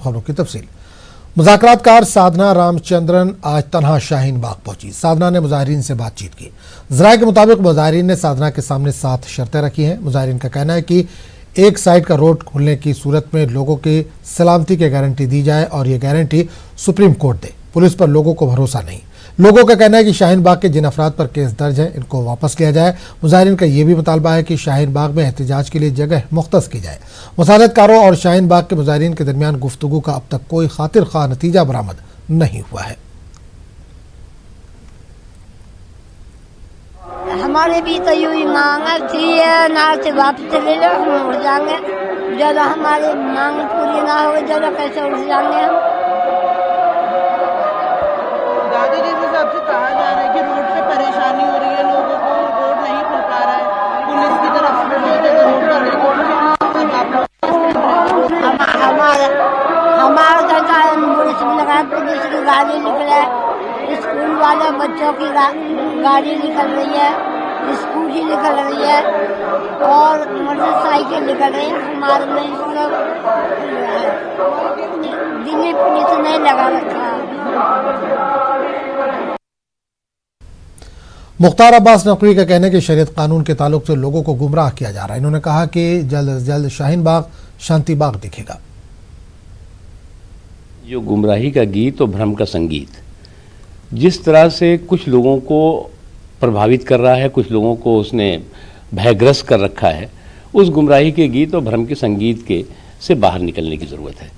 खबरों की तफसील। मुज़ाकरातकार साधना रामचंद्रन आज तन्हा शाहीन बाग पहुंची। साधना ने मुजाहिरीन से बातचीत की। ज़राए के मुताबिक मुजाहिरीन ने साधना के सामने 7 शर्तें रखी हैं। मुजाहिरीन का कहना है कि एक साइड का रोड खुलने की सूरत में लोगों की सलामती की गारंटी दी जाए और ये गारंटी सुप्रीम कोर्ट दे। पुलिस पर लोगों को भरोसा नहीं। लोगों का कहना है कि शाहीन बाग के जिन अफराद पर केस दर्ज है इनको वापस लिया जाए। मुजाहिरीन का यह भी मुतालबा है कि शाहीन बाग में एहतजाज के लिए जगह मुख्तस की जाए। मुसालतकारों और शाहीन बाग के मुजाहिरीन के दरमियान गुफ्तगू का अब तक कोई खातिर ख्वाह नतीजा बरामद नहीं हुआ है। हमारे भी तो यूँ ही मांग थी ना से वापस ले लो, हम उड़ जाएंगे। जब हमारी मांग पूरी ना हो जब कैसे उड़ जाएंगे हम। दादी जिस हिसाब से कहा जा रहा है कि रोड पे परेशानी हो रही है, लोगों को रोड नहीं खुल पा रहा है, पुलिस की तरफ से हमारा कहता है एम्बुलेंस भी लगाए, पुलिस की गाड़ी निकले, स्कूल वाले बच्चों की गाड़ी निकल रही है, स्कूटी निकल रही है और मोटरसाइकिल निकल रही है। हमारे में इसमें दिल्ली पुलिस नहीं लगा रखा। मुख्तार अब्बास नकवी का कहना है कि शरीयत कानून के ताल्लुक से लोगों को गुमराह किया जा रहा है। इन्होंने कहा कि जल्द से जल्द शाहीन बाग शांति बाग दिखेगा। जो गुमराही का गीत और भ्रम का संगीत जिस तरह से कुछ लोगों को प्रभावित कर रहा है, कुछ लोगों को उसने भयग्रस्त कर रखा है, उस गुमराही के गीत और भ्रम के संगीत के से बाहर निकलने की ज़रूरत है।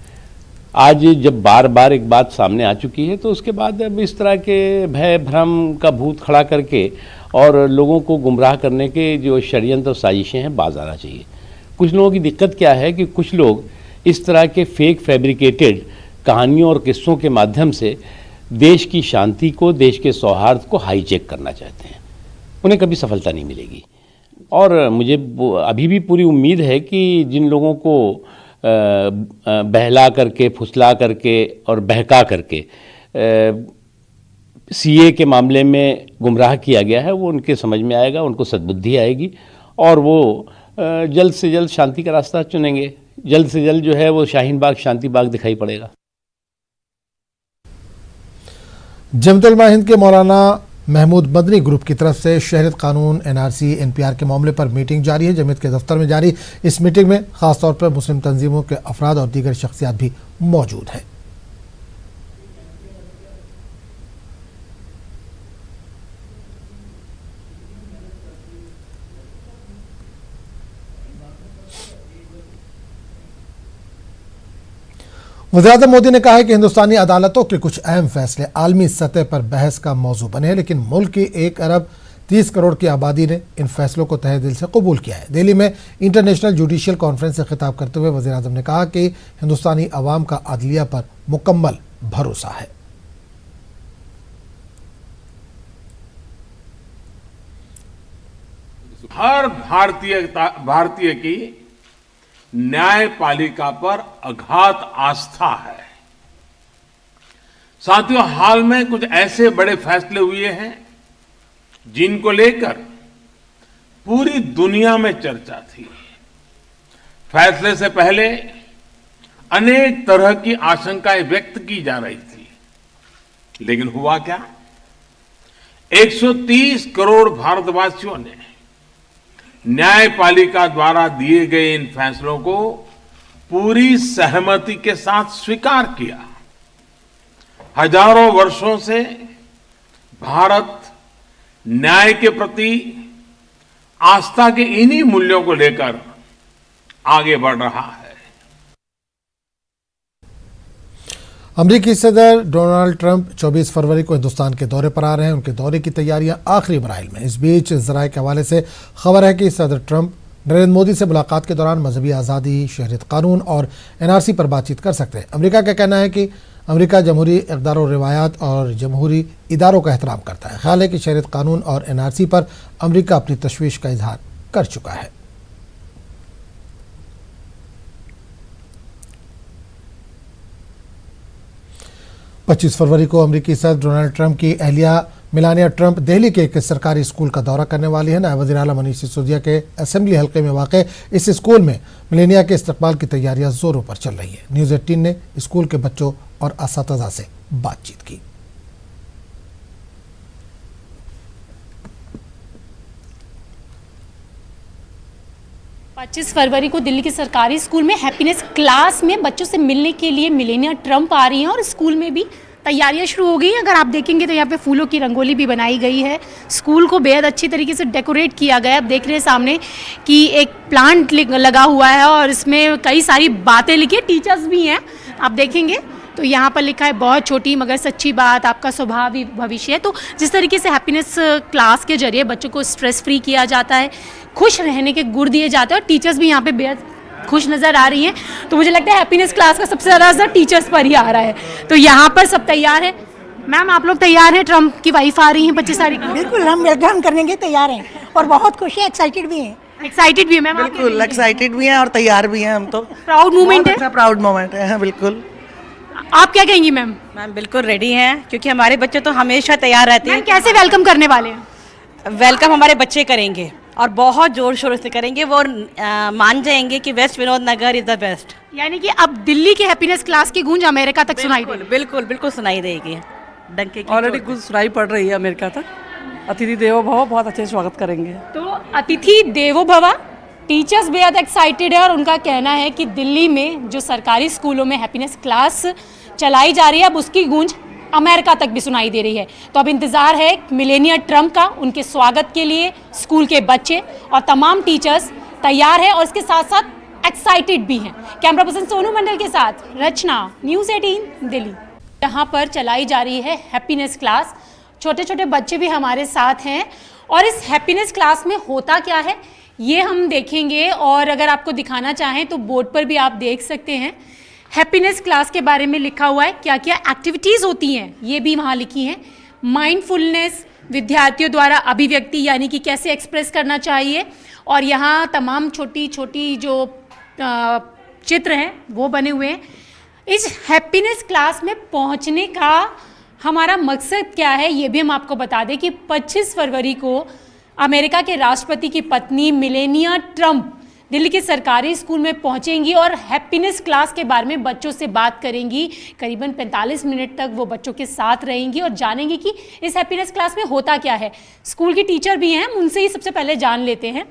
आज जब बार बार एक बात सामने आ चुकी है तो उसके बाद अब इस तरह के भय भ्रम का भूत खड़ा करके और लोगों को गुमराह करने के जो षड्यंत्र और साजिशें हैं बाज आना चाहिए। कुछ लोगों की दिक्कत क्या है कि कुछ लोग इस तरह के फेक फैब्रिकेटेड कहानियों और किस्सों के माध्यम से देश की शांति को, देश के सौहार्द को हाईजैक करना चाहते हैं। उन्हें कभी सफलता नहीं मिलेगी। और मुझे अभी भी पूरी उम्मीद है कि जिन लोगों को बहला करके, फुसला करके और बहका करके सीए के मामले में गुमराह किया गया है, वो उनके समझ में आएगा, उनको सद्बुद्धि आएगी और वो जल्द से जल्द शांति का रास्ता चुनेंगे। जल्द से जल्द जो है वो शाहीन बाग शांति बाग दिखाई पड़ेगा। जमीयत उलमा हिंद के मौलाना महमूद मदनी ग्रुप की तरफ से शहरियत कानून एनआरसी एनपीआर के मामले पर मीटिंग जारी है। जमीयत के दफ्तर में जारी इस मीटिंग में खासतौर पर मुस्लिम तंजीमों के अफराद और दीगर शख्सियात भी मौजूद हैं। वज़ीर-ए-आज़म मोदी ने कहा है कि हिंदुस्तानी अदालतों के कुछ अहम फैसले आलमी सतह पर बहस का मौजू बने हैं, लेकिन मुल्क की 1 अरब 30 करोड़ की आबादी ने इन फैसलों को तहे दिल से कबूल किया है। दिल्ली में इंटरनेशनल जुडिशियल कॉन्फ्रेंस से खिताब करते हुए वज़ीर-ए-आज़म ने कहा कि हिंदुस्तानी अवाम का अदलिया पर मुकम्मल भरोसा है। हर भारतीय की न्यायपालिका पर अगाध आस्था है। साथियों, हाल में कुछ ऐसे बड़े फैसले हुए हैं जिनको लेकर पूरी दुनिया में चर्चा थी। फैसले से पहले अनेक तरह की आशंकाएं व्यक्त की जा रही थी, लेकिन हुआ क्या? 130 करोड़ भारतवासियों ने न्यायपालिका द्वारा दिए गए इन फैसलों को पूरी सहमति के साथ स्वीकार किया। हजारों वर्षों से भारत न्याय के प्रति आस्था के इन्हीं मूल्यों को लेकर आगे बढ़ रहा है। अमेरिकी सदर डोनाल्ड ट्रंप 24 फरवरी को हिंदुस्तान के दौरे पर आ रहे हैं। उनके दौरे की तैयारियां आखिरी मराइल में। इस बीच ज़राए के हवाले से खबर है कि सदर ट्रंप नरेंद्र मोदी से मुलाकात के दौरान मजहबी आज़ादी, शहरियत कानून और एनआरसी पर बातचीत कर सकते हैं। अमेरिका का कहना है कि अमेरिका जमहूरी इक़दार और रिवायात और जमहूरी इदारों का एहतराम करता है। ख्याल है कि शहरियत कानून और एनआरसी पर अमेरिका अपनी तशवीश का इजहार कर चुका है। 25 फरवरी को अमेरिकी सदर डोनाल्ड ट्रंप की अहलिया मेलानिया ट्रंप दिल्ली के एक सरकारी स्कूल का दौरा करने वाली है। नायब वज़ीर आला मनीष सिसोदिया के असेंबली हल्के में वाक़ इस स्कूल में मेलानिया के इस्तकबाल की तैयारियां जोरों पर चल रही है। न्यूज़ 18 ने स्कूल के बच्चों और असातिज़ा से बातचीत की। पच्चीस फरवरी को दिल्ली के सरकारी स्कूल में हैप्पीनेस क्लास में बच्चों से मिलने के लिए मेलानिया ट्रंप आ रही हैं और स्कूल में भी तैयारियां शुरू हो गई हैं। अगर आप देखेंगे तो यहाँ पे फूलों की रंगोली भी बनाई गई है। स्कूल को बेहद अच्छी तरीके से डेकोरेट किया गया है। आप देख रहे हैं सामने कि एक प्लांट लगा हुआ है और इसमें कई सारी बातें लिखी है। टीचर्स भी हैं, आप देखेंगे तो यहाँ पर लिखा है बहुत छोटी मगर सच्ची बात, आपका स्वभाव ही भविष्य है। तो जिस तरीके से हैप्पीनेस क्लास के जरिए बच्चों को स्ट्रेस फ्री किया जाता है, खुश रहने के गुर दिए जाते हैं और टीचर्स भी यहाँ पे बेहद खुश नज़र आ रही हैं। तो मुझे लगता है हैप्पीनेस क्लास का सबसे ज़्यादा असर टीचर्स पर ही आ रहा है। तो यहाँ पर सब तैयार हैं। मैम, आप लोग तैयार हैं? ट्रंप की वाइफ आ रही हैं 25 तारीख को। बिल्कुल, हम वेलकम करने के तैयार हैं और बहुत खुश हैं, एक्साइटेड भी हैं। एक्साइटेड भी है मैम? बिल्कुल एक्साइटेड भी हैं और तैयार भी हैं हम तो। प्राउड मोमेंट है? प्राउड मोमेंट है, बिल्कुल। आप क्या कहेंगी मैम? मैम बिल्कुल रेडी हैं, क्योंकि हमारे बच्चे तो हमेशा तैयार रहते हैं। कैसे वेलकम करने वाले हैं? वेलकम हमारे बच्चे करेंगे और बहुत जोर शोर से करेंगे। वो मान जाएंगे कि West Vinod Nagar is the best. यानी कि अब दिल्ली के हैप्पीनेस क्लास की गूंज अमेरिका तक सुनाई देगी। बिल्कुल बिल्कुल सुनाई देगी। डंके की ऑलरेडी कुछ सुनाई पड़ रही है अमेरिका तक। अतिथि देवो भव, बहुत अच्छे से स्वागत करेंगे। तो अतिथि देवो भव, टीचर्स बेहद एक्साइटेड है और उनका कहना है कि दिल्ली में जो सरकारी स्कूलों में हैप्पीनेस क्लास चलाई जा रही है अब उसकी गूंज अमेरिका तक भी सुनाई दे रही है। तो अब इंतज़ार है मेलानिया ट्रंप का। उनके स्वागत के लिए स्कूल के बच्चे और तमाम टीचर्स तैयार हैं और इसके साथ साथ एक्साइटेड भी हैं। कैमरा पर्सन सोनू मंडल के साथ रचना, न्यूज़ 18 दिल्ली। यहाँ पर चलाई जा रही है हैप्पीनेस क्लास। छोटे छोटे बच्चे भी हमारे साथ हैं और इस हैप्पीनेस क्लास में होता क्या है ये हम देखेंगे। और अगर आपको दिखाना चाहें तो बोर्ड पर भी आप देख सकते हैं हैप्पीनेस क्लास के बारे में लिखा हुआ है। क्या क्या एक्टिविटीज़ होती हैं ये भी वहाँ लिखी हैं। माइंडफुलनेस, विद्यार्थियों द्वारा अभिव्यक्ति यानी कि कैसे एक्सप्रेस करना चाहिए, और यहाँ तमाम छोटी छोटी जो चित्र हैं वो बने हुए हैं। इस हैप्पीनेस क्लास में पहुँचने का हमारा मकसद क्या है ये भी हम आपको बता दें कि 25 फरवरी को अमेरिका के राष्ट्रपति की पत्नी मेलानिया ट्रंप दिल्ली के सरकारी स्कूल में पहुंचेंगी और हैप्पीनेस क्लास के बारे में बच्चों से बात करेंगी। करीबन 45 मिनट तक वो बच्चों के साथ रहेंगी और जानेंगी कि इस हैप्पीनेस क्लास में होता क्या है। स्कूल की टीचर भी हैं, उनसे ही सबसे पहले जान लेते हैं।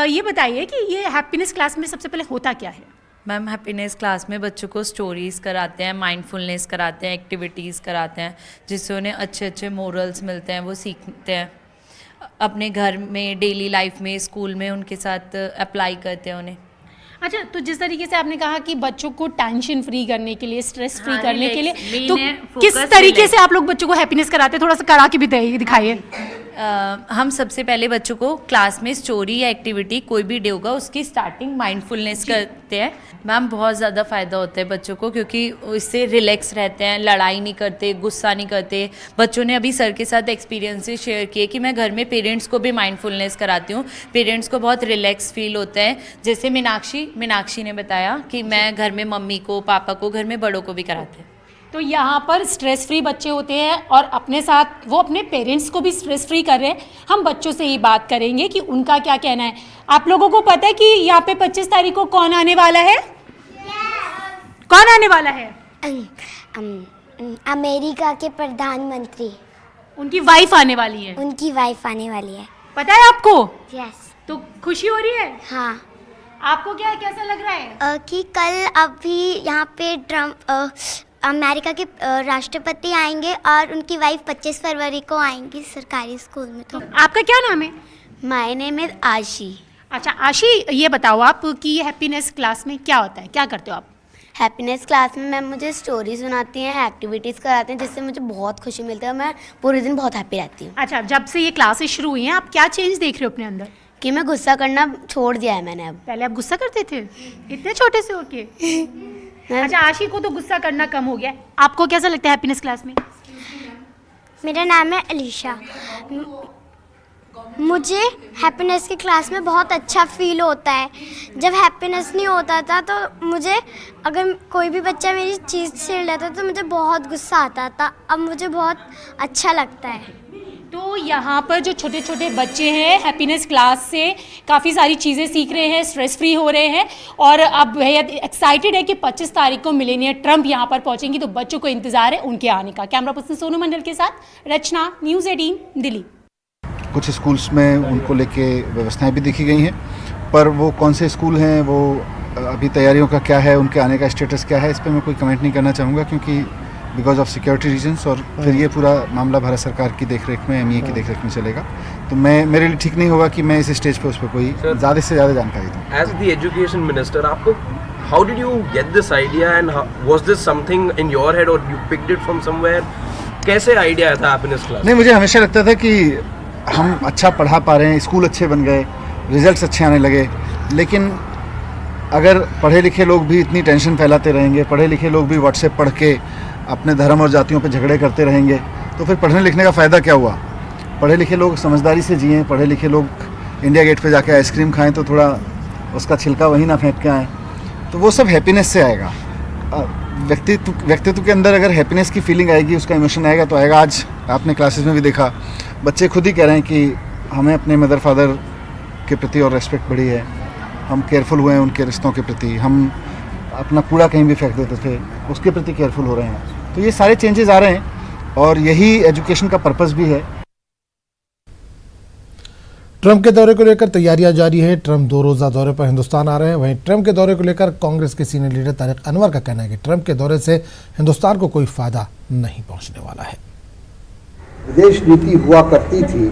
ये बताइए कि ये हैप्पीनेस क्लास में सबसे पहले होता क्या है? मैम हैप्पीनेस क्लास में बच्चों को स्टोरीज़ कराते हैं, माइंडफुलनेस कराते हैं, एक्टिविटीज़ कराते हैं, जिससे उन्हें अच्छे अच्छे मोरल्स मिलते हैं, वो सीखते हैं अपने घर में, डेली लाइफ में, स्कूल में उनके साथ अप्लाई करते हैं उन्हें। अच्छा, तो जिस तरीके से आपने कहा कि बच्चों को टेंशन फ्री करने के लिए, स्ट्रेस फ्री करने के लिए, तो किस तरीके से आप लोग बच्चों को हैप्पीनेस कराते हैं? थोड़ा सा करा के भी दिखाइए। हम सबसे पहले बच्चों को क्लास में स्टोरी या एक्टिविटी कोई भी डे होगा उसकी स्टार्टिंग माइंडफुलनेस करते हैं। मैम बहुत ज़्यादा फ़ायदा होता है बच्चों को, क्योंकि इससे रिलैक्स रहते हैं, लड़ाई नहीं करते, गुस्सा नहीं करते। बच्चों ने अभी सर के साथ एक्सपीरियंसेस शेयर किए कि मैं घर में पेरेंट्स को भी माइंडफुलनेस कराती हूँ, पेरेंट्स को बहुत रिलैक्स फील होता है। जैसे मीनाक्षी ने बताया कि मैं घर में मम्मी को, पापा को, घर में बड़ों को भी कराते हैं। तो यहाँ पर स्ट्रेस फ्री बच्चे होते हैं और अपने साथ वो अपने पेरेंट्स को भी स्ट्रेस फ्री कर रहे हैं। हम बच्चों से ही बात करेंगे कि उनका क्या कहना है। आप लोगों को पता है कि यहाँ पे 25 तारीख को कौन आने वाला है? कौन आने वाला है? अमेरिका के प्रधानमंत्री, उनकी वाइफ आने वाली है। उनकी वाइफ आने वाली है। पता है आपको? यस। तो खुशी हो रही है? हाँ। आपको क्या कैसा लग रहा है? कि कल अभी यहाँ पे ट्रम्प अमेरिका के राष्ट्रपति आएंगे और उनकी वाइफ 25 फरवरी को आएंगी सरकारी स्कूल में। तो आपका क्या नाम है? माय नेम इज आशी। अच्छा आशी, ये बताओ आप कि ये हैप्पीनेस क्लास में क्या होता है, क्या करते हो आप? हैप्पीनेस क्लास में मैम मुझे स्टोरी सुनाती हैं, एक्टिविटीज़ कराते हैं, जिससे मुझे बहुत खुशी मिलती है और मैं पूरे दिन बहुत हैप्पी रहती हूँ। अच्छा, जब से ये क्लासेस शुरू हुई हैं आप क्या चेंज देख रहे हो अपने अंदर? कि मैं गुस्सा करना छोड़ दिया है मैंने अब। पहले आप गुस्सा करते थे इतने छोटे से होके? अच्छा, आशी को तो गुस्सा करना कम हो गया। आपको कैसा लगता है हैप्पीनेस क्लास में? मेरा नाम है अलीशा। मुझे हैप्पीनेस की क्लास में बहुत अच्छा फील होता है। जब हैप्पीनेस नहीं होता था तो मुझे, अगर कोई भी बच्चा मेरी चीज़ छीन लेता तो मुझे बहुत गुस्सा आता था। अब मुझे बहुत अच्छा लगता है। तो यहाँ पर जो छोटे छोटे बच्चे हैं हैप्पीनेस क्लास से काफ़ी सारी चीज़ें सीख रहे हैं, स्ट्रेस फ्री हो रहे हैं और अब बेहद एक्साइटेड है कि 25 तारीख को मिलेनियर ट्रंप यहाँ पर पहुँचेंगी, तो बच्चों को इंतजार है उनके आने का। कैमरा पर्सन सोनू मंडल के साथ रचना, न्यूज़ 18 दिल्ली। कुछ स्कूल्स में उनको लेके व्यवस्थाएं भी देखी गई हैं, पर वो कौन से स्कूल हैं, वो अभी तैयारियों का क्या है, उनके आने का स्टेटस क्या है, इस पर मैं कोई कमेंट नहीं करना चाहूँगा, क्योंकि बिकॉज ऑफ सिक्योरिटी रीजंस, और फिर ये पूरा मामला भारत सरकार की देखरेख में, एमईए की देखरेख में चलेगा। तो मेरे लिए ठीक नहीं होगा कि मैं इस स्टेज पे उस पर कोई ज़्यादा से ज़्यादा जानकारी दूँ। एज द एजुकेशन मिनिस्टर, आपको how did you get this idea and was this something in your head और you picked it from somewhere? कैसे आइडिया आया था हैप्पीनेस क्लास? नहीं, मुझे हमेशा लगता था कि हम अच्छा पढ़ा पा रहे हैं, स्कूल अच्छे बन गए, रिजल्ट्स अच्छे आने लगे, लेकिन अगर पढ़े लिखे लोग भी इतनी टेंशन फैलाते रहेंगे, पढ़े लिखे लोग भी व्हाट्सएप पढ़ के अपने धर्म और जातियों पे झगड़े करते रहेंगे, तो फिर पढ़ने लिखने का फ़ायदा क्या हुआ? पढ़े लिखे लोग समझदारी से जिएं, पढ़े लिखे लोग इंडिया गेट पे जाके आइसक्रीम खाएं तो थोड़ा उसका छिलका वहीं ना फेंक के आएँ, तो वो सब हैप्पीनेस से आएगा। व्यक्तित्व के अंदर अगर हैप्पीनेस की फीलिंग आएगी, उसका इमोशन आएगा तो आएगा। आज आपने क्लासेस में भी देखा, बच्चे खुद ही कह रहे हैं कि हमें अपने मदर फादर के प्रति और रेस्पेक्ट बढ़ी है, हम केयरफुल हुए हैं उनके रिश्तों के प्रति, हम अपना कूड़ा कहीं भी फेंक देते थे उसके प्रति केयरफुल हो रहे हैं। तो ये सारे चेंजेस आ रहे हैं और यही एजुकेशन का पर्पस भी है। ट्रंप के दौरे को लेकर तैयारियां जारी है। ट्रंप 2 रोजा दौरे पर हिंदुस्तान आ रहे हैं। वहीं ट्रंप के दौरे को लेकर कांग्रेस के सीनियर लीडर तारिक अनवर का कहना है कि ट्रंप के दौरे से हिंदुस्तान को कोई फायदा नहीं पहुंचने वाला है। विदेश नीति हुआ करती थी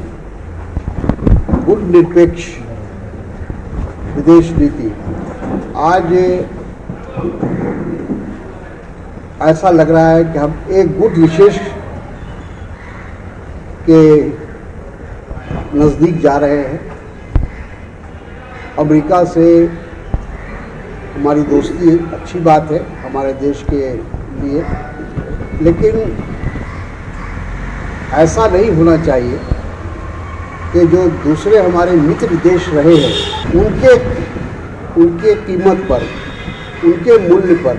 गुटनिरपेक्ष विदेश नीति, आज ऐसा लग रहा है कि हम एक गुट विशेष के नज़दीक जा रहे हैं। अमेरिका से हमारी दोस्ती अच्छी बात है हमारे देश के लिए, लेकिन ऐसा नहीं होना चाहिए कि जो दूसरे हमारे मित्र देश रहे हैं उनके कीमत पर, उनके मूल्य पर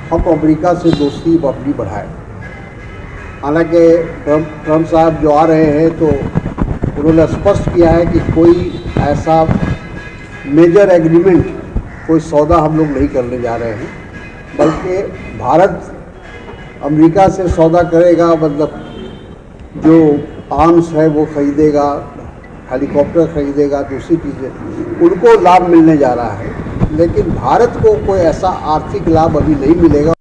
हम अमेरिका से दोस्ती अपनी बढ़ाएं। हालांकि ट्रंप साहब जो आ रहे हैं तो उन्होंने स्पष्ट किया है कि कोई ऐसा मेजर एग्रीमेंट, कोई सौदा हम लोग नहीं करने जा रहे हैं, बल्कि भारत अमेरिका से सौदा करेगा, मतलब जो आर्म्स है वो खरीदेगा, हेलीकॉप्टर खरीदेगा, दूसरी चीज़ें उनको लाभ मिलने जा रहा है, लेकिन भारत को कोई ऐसा आर्थिक लाभ अभी नहीं मिलेगा।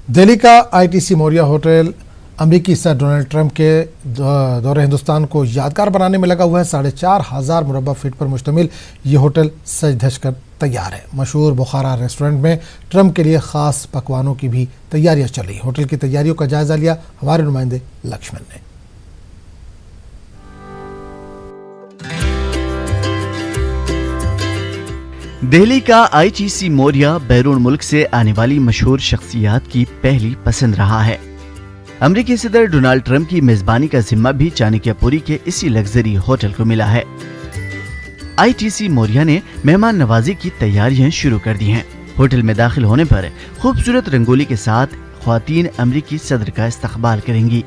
दिल्ली का आईटीसी मौर्या होटल अमेरिकी सदर डोनाल्ड ट्रंप के दौरे हिंदुस्तान को यादगार बनाने में लगा हुआ है। 4500 मुरब्बा फीट पर मुश्तमिल ये होटल सज धज कर तैयार है। मशहूर बुखारा रेस्टोरेंट में ट्रंप के लिए खास पकवानों की भी तैयारियां चल रही। होटल की तैयारियों का जायजा लिया हमारे नुमाइंदे लक्ष्मण ने। दिल्ली का आईटीसी मौर्या बैरून मुल्क से आने वाली मशहूर शख्सियात की पहली पसंद रहा है। अमेरिकी सदर डोनाल्ड ट्रंप की मेजबानी का जिम्मा भी चाणक्यपुरी के इसी लग्जरी होटल को मिला है। आईटीसी मौर्या ने मेहमान नवाजी की तैयारियां शुरू कर दी हैं। होटल में दाखिल होने पर खूबसूरत रंगोली के साथ ख्वातीन अमेरिकी सदर का इस्तकबाल करेंगी।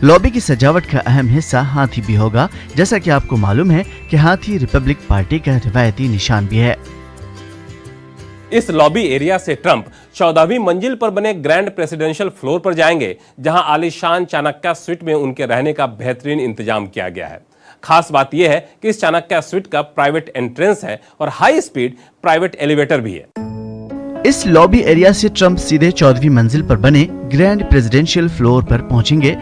लॉबी की सजावट का अहम हिस्सा हाथी भी होगा। जैसा कि आपको मालूम है कि हाथी रिपब्लिक पार्टी का रिवायती निशान भी है। इस लॉबी एरिया से ट्रंप 14वीं मंजिल पर बने ग्रैंड प्रेसिडेंशियल फ्लोर पर जाएंगे, जहां आलीशान चाणक्य स्वीट में उनके रहने का बेहतरीन इंतजाम किया गया है। खास बात यह है कि इस चाणक्य स्वीट का प्राइवेट एंट्रेंस है और हाई स्पीड प्राइवेट एलिवेटर भी है। इस लॉबी एरिया से ट्रंप सीधे 14वीं मंजिल पर बने ग्रैंड प्रेसिडेंशियल फ्लोर पर पहुंचेंगे,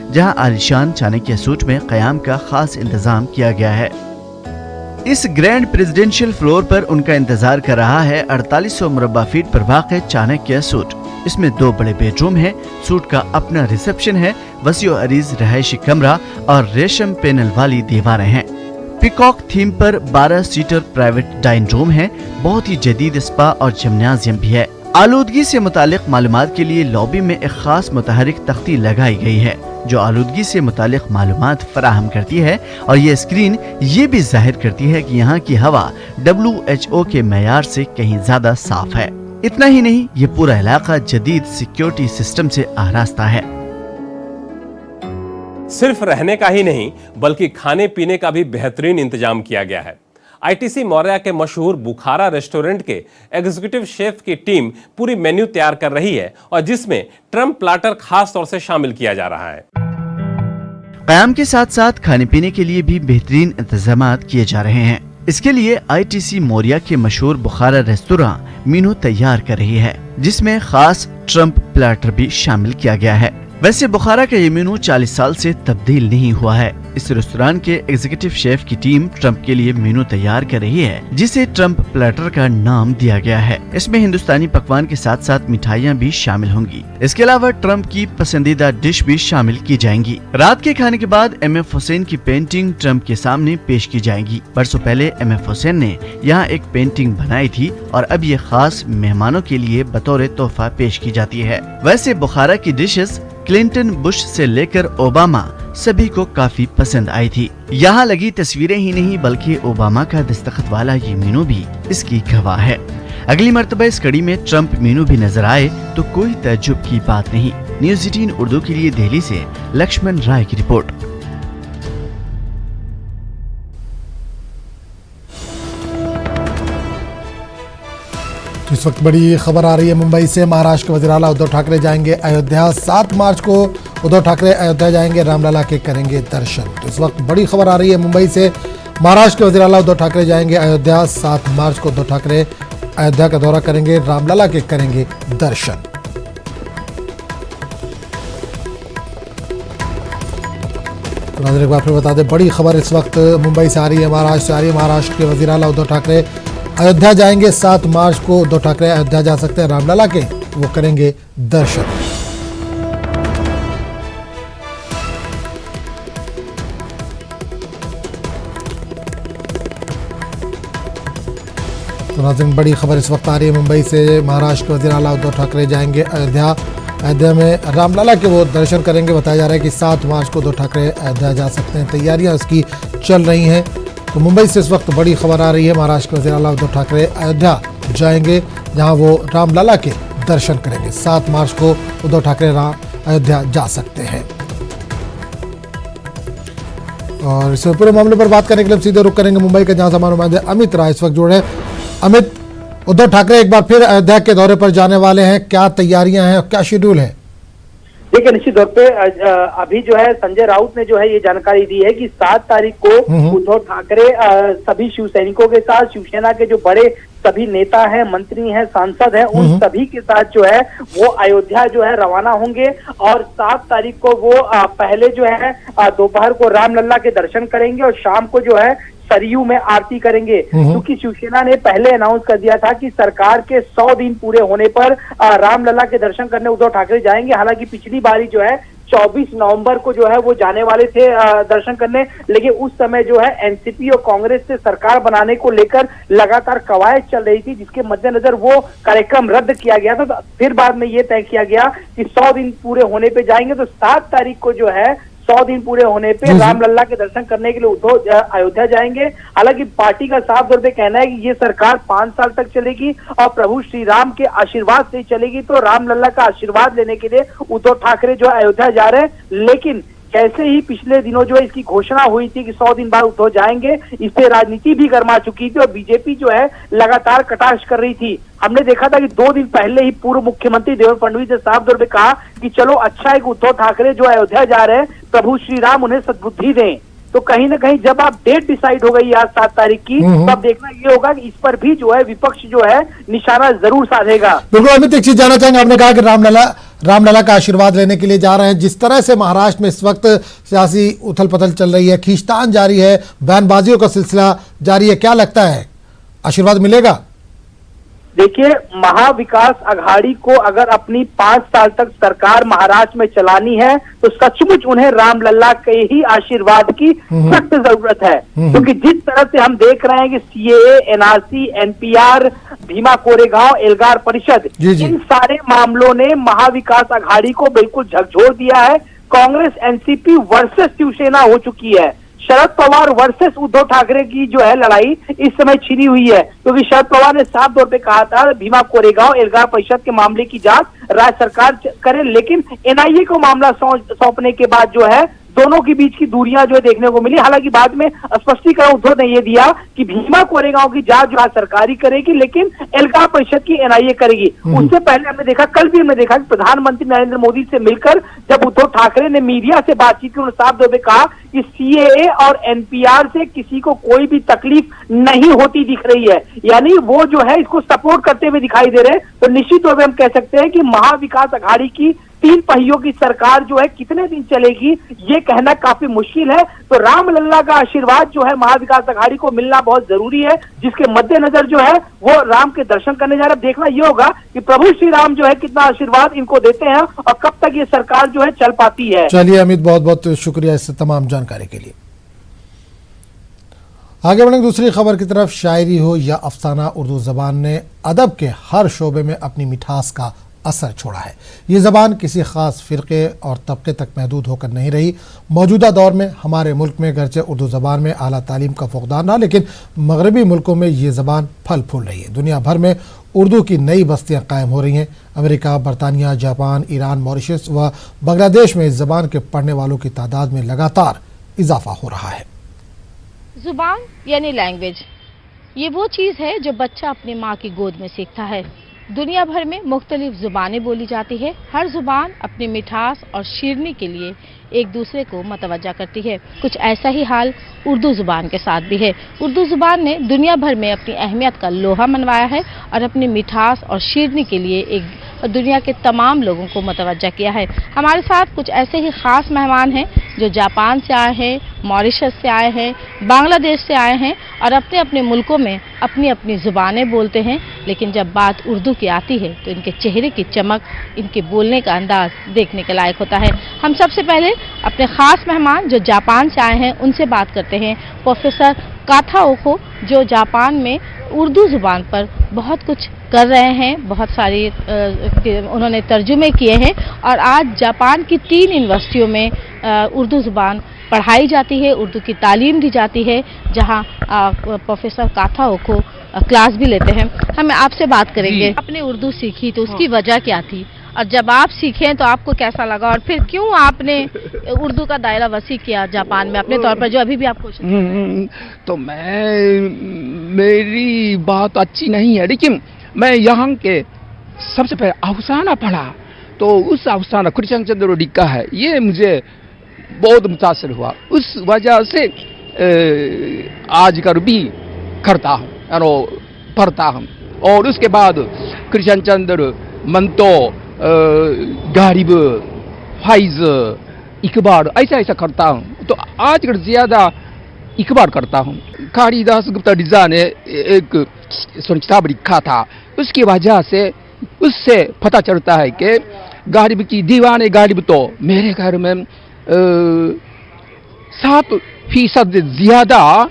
जहां आलीशान चाणक्य सूट में कयाम का खास इंतजाम किया गया है। इस ग्रैंड प्रेसिडेंशियल फ्लोर पर उनका इंतजार कर रहा है 4800 मुरब्बा फीट पर वाक़ चाणक्य सूट। इसमें 2 बड़े बेडरूम हैं, सूट का अपना रिसेप्शन है, वसीओ अरीज रहायशी कमरा और रेशम पैनल वाली दीवारें हैं। पिकॉक थीम पर 12 सीटर प्राइवेट डाइनिंग रूम है। बहुत ही जदीद स्पा और जिम्नाजियम भी है। आलूदगी से मुतालिक मालूमात के लिए लॉबी में एक खास मुतहरिक तख्ती लगाई गई है, जो आलूदगी से मुतालिक मालूमात फराहम करती है, और ये स्क्रीन ये भी जाहिर करती है कि यहाँ की हवा WHO के मेयार से कहीं ज्यादा साफ है। इतना ही नहीं, ये पूरा इलाका जदीद सिक्योरिटी सिस्टम से आरास्ता है। सिर्फ रहने का ही नहीं बल्कि खाने पीने का भी बेहतरीन इंतजाम किया गया है। आईटीसी मौर्या के मशहूर बुखारा रेस्टोरेंट के एग्जीक्यूटिव शेफ की टीम पूरी मेन्यू तैयार कर रही है और जिसमें ट्रम्प प्लाटर खास तौर से शामिल किया जा रहा है। क़याम के साथ साथ खाने पीने के लिए भी बेहतरीन इंतजामात किए जा रहे हैं। इसके लिए आईटीसी मौर्या के मशहूर बुखारा रेस्तोरां मेनू तैयार कर रही है, जिसमें खास ट्रम्प प्लाटर भी शामिल किया गया है। वैसे बुखारा का ये मेनू 40 साल से तब्दील नहीं हुआ है। इस रेस्तोरां के एग्जीक्यूटिव शेफ की टीम ट्रम्प के लिए मेनू तैयार कर रही है, जिसे ट्रम्प प्लेटर का नाम दिया गया है। इसमें हिंदुस्तानी पकवान के साथ साथ मिठाइयाँ भी शामिल होंगी। इसके अलावा ट्रम्प की पसंदीदा डिश भी शामिल की जाएंगी। रात के खाने के बाद एमएफ हुसैन की पेंटिंग ट्रम्प के सामने पेश की जाएगी। बरसों पहले एमएफ हुसैन ने यहाँ एक पेंटिंग बनाई थी और अब ये खास मेहमानों के लिए बतौर तोहफा पेश की जाती है। वैसे बुखारा की डिशेस क्लिंटन, बुश से लेकर ओबामा सभी को काफी पसंद आई थी। यहाँ लगी तस्वीरें ही नहीं बल्कि ओबामा का दस्तखत वाला ये मेनू भी इसकी गवाह है। अगली मर्तबा इस कड़ी में ट्रम्प मेनू भी नजर आए तो कोई ताज्जुब की बात नहीं। न्यूज़ 18 उर्दू के लिए दिल्ली से लक्ष्मण राय की रिपोर्ट। तो इस वक्त बड़ी खबर आ रही है मुंबई से। महाराष्ट्र के वज़ीर आला उद्धव ठाकरे जाएंगे अयोध्या। 7 मार्च को उद्धव ठाकरे अयोध्या जाएंगे, रामलला के करेंगे दर्शन। तो इस वक्त बड़ी खबर आ रही है मुंबई से। महाराष्ट्र के वज़ीर आला उद्धव ठाकरे जाएंगे अयोध्या। 7 मार्च को उद्धव ठाकरे अयोध्या का दौरा करेंगे, रामलला के करेंगे दर्शन। तो नाज़रीन एक बार फिर बता दें, बड़ी खबर इस वक्त मुंबई से आ रही है, महाराष्ट्र से आ रही है। महाराष्ट्र के वज़ीर आला उद्धव ठाकरे अयोध्या जाएंगे। 7 मार्च को उद्धव ठाकरे अयोध्या जा सकते हैं, रामलला के वो करेंगे दर्शन। तो नाज़रीन बड़ी खबर इस वक्त आ रही है मुंबई से। महाराष्ट्र के वज़ीर आला उद्धव ठाकरे जाएंगे अयोध्या। अयोध्या में रामलला के वो दर्शन करेंगे। बताया जा रहा है कि 7 मार्च को उद्धव ठाकरे अयोध्या जा सकते हैं, तैयारियां उसकी चल रही हैं। तो मुंबई से इस वक्त बड़ी खबर आ रही है, महाराष्ट्र के वज़ीर आला उद्धव ठाकरे अयोध्या जाएंगे, जहां वो रामलला के दर्शन करेंगे। 7 मार्च को उद्धव ठाकरे अयोध्या जा सकते हैं। और इस पूरे मामले पर बात करने के लिए सीधे रुख करेंगे मुंबई के, जहां हमारे नुमाइंदे अमित राय इस वक्त जुड़े। अमित, उद्धव ठाकरे एक बार फिर अयोध्या के दौरे पर जाने वाले हैं, क्या तैयारियां हैं और क्या शेड्यूल है? देखिए, निश्चित तौर पे अभी जो है संजय राउत ने जो है ये जानकारी दी है कि 7 तारीख को उद्धव ठाकरे सभी शिव सैनिकों के साथ, शिवसेना के जो बड़े सभी नेता हैं, मंत्री हैं, सांसद हैं, उन सभी के साथ जो है वो अयोध्या जो है रवाना होंगे। और 7 तारीख को वो पहले जो है दोपहर को रामलला के दर्शन करेंगे और शाम को जो है सरयू में आरती करेंगे। क्योंकि शिवसेना ने पहले अनाउंस कर दिया था कि सरकार के 100 दिन पूरे होने पर रामलला के दर्शन करने उद्धव ठाकरे जाएंगे। हालांकि पिछली बारी जो है 24 नवंबर को जो है वो जाने वाले थे दर्शन करने, लेकिन उस समय जो है एनसीपी और कांग्रेस से सरकार बनाने को लेकर लगातार कवायद चल रही थी, जिसके मद्देनजर वो कार्यक्रम रद्द किया गया था। तो फिर बाद में ये तय किया गया कि 100 दिन पूरे होने पे जाएंगे। तो 7 तारीख को जो है 100 दिन पूरे होने पे रामलला के दर्शन करने के लिए उद्धव अयोध्या जाएंगे। हालांकि पार्टी का साफ तौर पे कहना है कि ये सरकार 5 साल तक चलेगी और प्रभु श्री राम के आशीर्वाद से चलेगी। तो रामलला का आशीर्वाद लेने के लिए उद्धव ठाकरे जो अयोध्या जा रहे हैं। लेकिन कैसे ही पिछले दिनों जो है इसकी घोषणा हुई थी कि 100 दिन बाद उद्धव जाएंगे, इससे राजनीति भी गर्मा चुकी थी और बीजेपी जो है लगातार कटाक्ष कर रही थी। हमने देखा था कि 2 दिन पहले ही पूर्व मुख्यमंत्री देवेंद्र फडणवीस ने साफ तौर पे कहा कि चलो अच्छा है कि उद्धव ठाकरे जो अयोध्या जा रहे हैं, प्रभु श्री राम उन्हें सद्बुद्धि दें। तो कहीं ना कहीं जब आप डेट डिसाइड हो गई आज 7 तारीख की, तो अब देखना ये होगा कि इस पर भी जो है विपक्ष जो है निशाना जरूर साधेगा। बिल्कुल अमित, एक चीज जानना चाहेंगे, आपने कहा कि रामलला का आशीर्वाद लेने के लिए जा रहे हैं। जिस तरह से महाराष्ट्र में इस वक्त सियासी उथल पथल चल रही है, खींचतान जारी है, बयानबाजियों का सिलसिला जारी है, क्या लगता है आशीर्वाद मिलेगा? देखिए, महाविकास अघाड़ी को अगर अपनी 5 साल तक सरकार महाराष्ट्र में चलानी है तो सचमुच उन्हें रामलला के ही आशीर्वाद की सख्त जरूरत है। क्योंकि जिस तरह से हम देख रहे हैं कि CAA, NRC, NPR, Bhima Koregaon, Elgar Parishad, इन सारे मामलों ने महाविकास अघाड़ी को बिल्कुल झकझोर दिया है। कांग्रेस एनसीपी वर्सेस शिवसेना हो चुकी है। शरद पवार वर्सेस उद्धव ठाकरे की जो है लड़ाई इस समय छिड़ी हुई है, क्योंकि शरद पवार ने साफ तौर पे कहा था भीमा कोरेगांव एल्गार परिषद के मामले की जांच राज्य सरकार करे, लेकिन एनआईए को मामला सौंपने के बाद जो है दोनों के बीच की दूरियां जो है देखने को मिली। हालांकि बाद में स्पष्टीकरण उद्धव ने यह दिया कि भीमा कोरेगांव की जांच जो है सरकारी करेगी, लेकिन एल्गार परिषद की एनआईए करेगी। उससे पहले हमने देखा, कल भी हमने देखा कि प्रधानमंत्री नरेंद्र मोदी से मिलकर जब उद्धव ठाकरे ने मीडिया से बातचीत की, उन्होंने साफ तौर पे कहा कि सीएए और एनपीआर से किसी को कोई भी तकलीफ नहीं होती दिख रही है, यानी वो जो है इसको सपोर्ट करते हुए दिखाई दे रहे हैं। तो निश्चित तौर पर हम कह सकते हैं कि महाविकास अघाड़ी की 3 पहियों की सरकार जो है कितने दिन चलेगी ये कहना काफी मुश्किल है। तो रामलल्ला का आशीर्वाद जो है महाविकास अघाड़ी को मिलना बहुत जरूरी है, जिसके मद्देनजर जो है वो राम के दर्शन करने जा रहे हैं। देखना ये होगा कि प्रभु श्री राम जो है कितना आशीर्वाद इनको देते हैं और कब तक ये सरकार जो है चल पाती है। चलिए अमित, बहुत बहुत शुक्रिया इस तमाम जानकारी के लिए। आगे बढ़ेंगे दूसरी खबर की तरफ। शायरी हो या अफसाना, उर्दू जबान ने अदब के हर शोबे में अपनी मिठास का असर छोड़ा है। ये ज़बान किसी ख़ास फ़िरक़े और तबके तक महदूद होकर नहीं रही। मौजूदा दौर में हमारे मुल्क में गरचे उर्दू ज़बान में आला तालीम का फुक़दान रहा, लेकिन मगरबी मुल्कों में ये ज़बान फल फूल रही है। दुनिया भर में उर्दू की नई बस्तियाँ कायम हो रही हैं। अमेरिका, बरतानिया, जापान, ईरान, मॉरिशस व बांग्लादेश में इस ज़बान के पढ़ने वालों की तादाद में लगातार इजाफा हो रहा है। ज़ुबान यानी लैंग्वेज, ये वो चीज़ है जो बच्चा अपनी माँ की गोद में सीखता है। दुनिया भर में मुख्तलिफ ज़ुबानें बोली जाती है। हर ज़ुबान अपनी मिठास और शीरनी के लिए एक दूसरे को मतवज्जा करती है। कुछ ऐसा ही हाल उर्दू ज़ुबान के साथ भी है। उर्दू ज़ुबान ने दुनिया भर में अपनी अहमियत का लोहा मनवाया है और अपनी मिठास और शीरनी के लिए एक दुनिया के तमाम लोगों को मतवज्जा किया है। हमारे साथ कुछ ऐसे ही ख़ास मेहमान हैं जो जापान से आए हैं, मॉरिशस से आए हैं, बांग्लादेश से आए हैं और अपने अपने मुल्कों में अपनी अपनी ज़ुबानें बोलते हैं, लेकिन जब बात उर्दू की आती है तो इनके चेहरे की चमक, इनके बोलने का अंदाज देखने के लायक होता है। हम सबसे पहले अपने ख़ास मेहमान जो जापान से आए हैं उनसे बात करते हैं। प्रोफेसर काथा ओको, जो जापान में उर्दू ज़ुबान पर बहुत कुछ कर रहे हैं, बहुत सारी उन्होंने तर्जुमे किए हैं और आज जापान की 3 यूनिवर्सिटियों में उर्दू ज़ुबान पढ़ाई जाती है, उर्दू की तालीम दी जाती है, जहां प्रोफेसर काथा ओको क्लास भी लेते हैं। हम आपसे बात करेंगे, आपने उर्दू सीखी तो उसकी वजह क्या थी और जब आप सीखें तो आपको कैसा लगा और फिर क्यों आपने उर्दू का दायरा वसी किया जापान में अपने तौर पर, जो अभी भी आप कोशिश कर रहे हैं? तो मेरी बात अच्छी नहीं है, लेकिन मैं यहाँ के सबसे पहले अफसाना पढ़ा तो उस अफसाना कृष्ण चंद्र लिखा है, ये मुझे बहुत मुतासर हुआ। उस वजह से आजकल भी करता हूँ, पढ़ता हूँ। और उसके बाद कृष्ण चंद्र, मंतो, गारिब, फाइज, इकबाल ऐसा ऐसा करता हूँ। तो आजकल ज़्यादा इकबाल करता हूँ। कालिदास गुप्ता डिजा ने एक किताब लिखा था, उसकी वजह से उससे पता चलता है कि गालिब की दीवाने गालिब तो मेरे घर में 7% ज़्यादा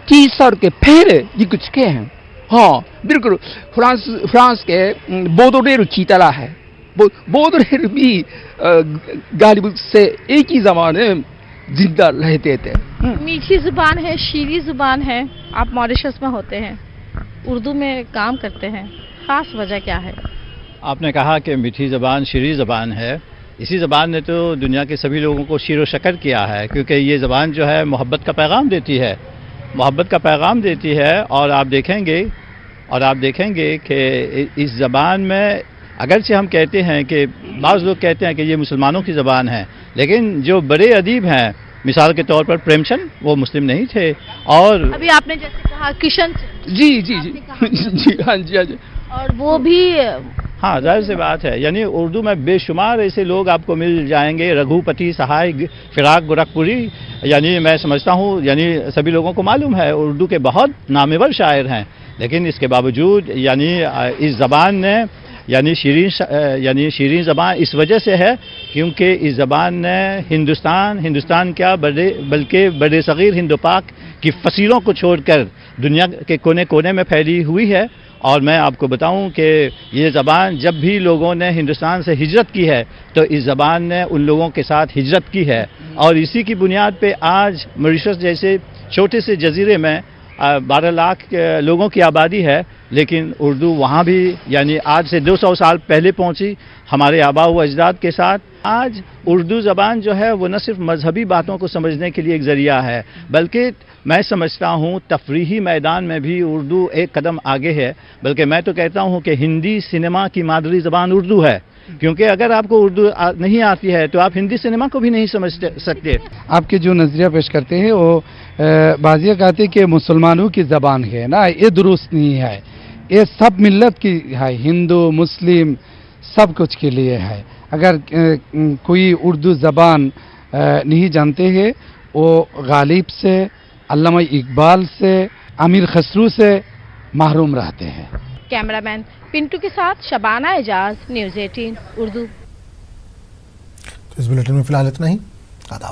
30 साल के पहले लिख चुके हैं। हाँ बिल्कुल, फ्रांस के बोदोलेर की तरह है। बोदोलेर भी गालिब से एक ही ज़माने जिंदा रहते थे। मीठी ज़ुबान है, शीरी ज़ुबान है। आप मॉरिशस में होते हैं, उर्दू में काम करते हैं, ख़ास वजह क्या है? आपने कहा कि मीठी ज़बान शीरी ज़बान है। इसी ज़बान ने तो दुनिया के सभी लोगों को शीर व शकर किया है, क्योंकि ये ज़बान जो है मोहब्बत का पैगाम देती है, मोहब्बत का पैगाम देती है। और आप देखेंगे कि इस ज़बान में अगरचे हम कहते हैं कि बाज़ लोग कहते हैं कि ये मुसलमानों की ज़बान है, लेकिन जो बड़े अदीब हैं, मिसाल के तौर पर प्रेमचंद, वो मुस्लिम नहीं थे। और अभी आपने जैसे कहा किशन जी जी जी जी हाँ जी हाँ जी, और वो भी हाँ जाहिर सी बात है, यानी उर्दू में बेशुमार ऐसे लोग आपको मिल जाएंगे, रघुपति, सहाय, फिराक, गोरखपुरी, यानी मैं समझता हूँ यानी सभी लोगों को मालूम है उर्दू के बहुत नामवर शायर हैं। लेकिन इसके बावजूद यानी इस ज़बान ने यानी शीरीन ज़बान इस वजह से है क्योंकि इस ज़बान ने हिंदुस्तान क्या बल्कि बड़े सग़ीर हिंदो पाक की फसीलों को छोड़कर दुनिया के कोने कोने में फैली हुई है। और मैं आपको बताऊं कि ये ज़बान जब भी लोगों ने हिंदुस्तान से हिजरत की है तो इस ज़बान ने उन लोगों के साथ हिजरत की है, और इसी की बुनियाद पे आज मॉरिशस जैसे छोटे से जजीरे में 12 लाख लोगों की आबादी है, लेकिन उर्दू वहाँ भी यानी आज से 200 साल पहले पहुँची हमारे आबा व अजदाद के साथ। आज उर्दू ज़बान जो है वो न सिर्फ मजहबी बातों को समझने के लिए एक ज़रिया है, बल्कि मैं समझता हूँ तफरीही मैदान में भी उर्दू एक कदम आगे है। बल्कि मैं तो कहता हूँ कि हिंदी सिनेमा की मादरी ज़बान उर्दू है, क्योंकि अगर आपको उर्दू नहीं आती है तो आप हिंदी सिनेमा को भी नहीं समझ सकते। आपके जो नज़रिया पेश करते हैं वो बाज़िया कहते कि मुसलमानों की ज़बान है ना, ये दुरुस्त नहीं है, ये सब मिल्लत की है, हिंदू मुस्लिम सब कुछ के लिए है। अगर कोई उर्दू ज़बान नहीं जानते हैं वो गालिब से, अल्लामा इकबाल से, अमीर खसरू से महरूम रहते हैं। कैमरामैन पिंटू के साथ शबाना एजाज, न्यूज़ 18 उर्दू। इस बुलेटिन में फिलहाल इतना ही। आदाब।